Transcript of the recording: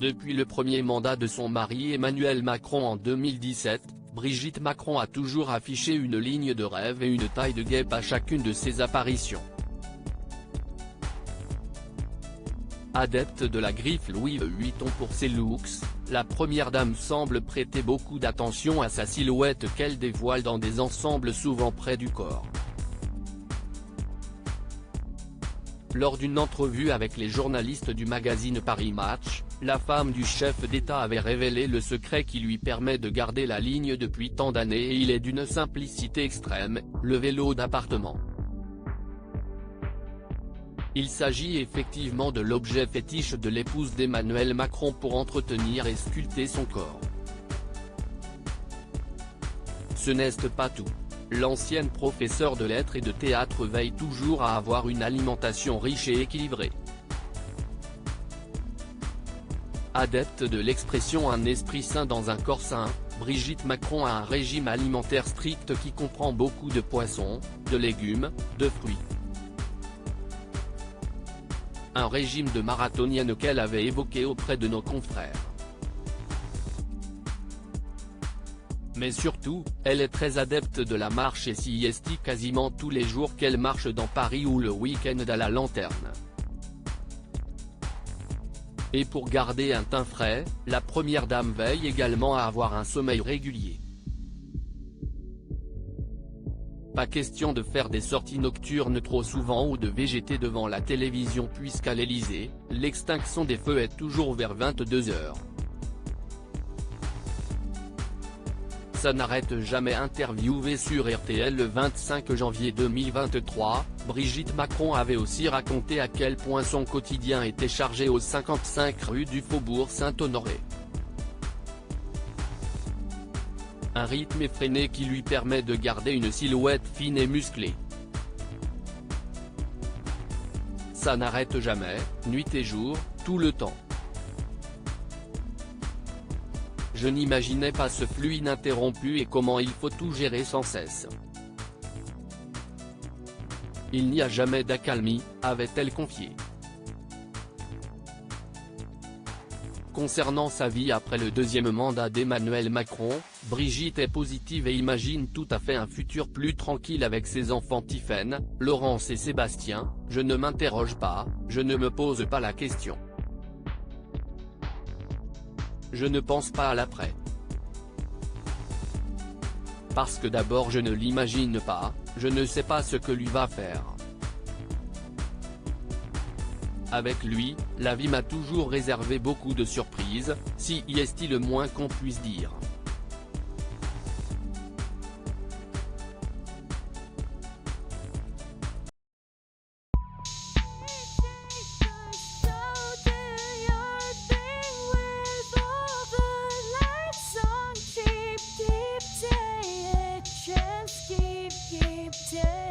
Depuis le premier mandat de son mari Emmanuel Macron en 2017, Brigitte Macron a toujours affiché une ligne de rêve et une taille de guêpe à chacune de ses apparitions. Adepte de la griffe Louis Vuitton pour ses looks, la première dame semble prêter beaucoup d'attention à sa silhouette qu'elle dévoile dans des ensembles souvent près du corps. Lors d'une entrevue avec les journalistes du magazine Paris Match, la femme du chef d'État avait révélé le secret qui lui permet de garder la ligne depuis tant d'années et il est d'une simplicité extrême, le vélo d'appartement. Il s'agit effectivement de l'objet fétiche de l'épouse d'Emmanuel Macron pour entretenir et sculpter son corps. Ce n'est pas tout. L'ancienne professeure de lettres et de théâtre veille toujours à avoir une alimentation riche et équilibrée. Adepte de l'expression « un esprit sain dans un corps sain », Brigitte Macron a un régime alimentaire strict qui comprend beaucoup de poissons, de légumes, de fruits. Un régime de marathonienne qu'elle avait évoqué auprès de nos confrères. Mais surtout, elle est très adepte de la marche et sieste quasiment tous les jours qu'elle marche dans Paris ou le week-end à la lanterne. Et pour garder un teint frais, la première dame veille également à avoir un sommeil régulier. Pas question de faire des sorties nocturnes trop souvent ou de végéter devant la télévision puisqu'à l'Élysée, l'extinction des feux est toujours vers 22 h. Ça n'arrête jamais. Interviewée sur RTL le 25 janvier 2023, Brigitte Macron avait aussi raconté à quel point son quotidien était chargé aux 55 rue du Faubourg Saint-Honoré. Un rythme effréné qui lui permet de garder une silhouette fine et musclée. Ça n'arrête jamais, nuit et jour, tout le temps. Je n'imaginais pas ce flux ininterrompu et comment il faut tout gérer sans cesse. Il n'y a jamais d'accalmie, avait-elle confié. Concernant sa vie après le deuxième mandat d'Emmanuel Macron, Brigitte est positive et imagine tout à fait un futur plus tranquille avec ses enfants Tiphaine, Laurence et Sébastien. Je ne m'interroge pas, je ne me pose pas la question. Je ne pense pas à l'après. Parce que d'abord je ne l'imagine pas, je ne sais pas ce que lui va faire. Avec lui, la vie m'a toujours réservé beaucoup de surprises, si est-il le moins qu'on puisse dire. Yeah.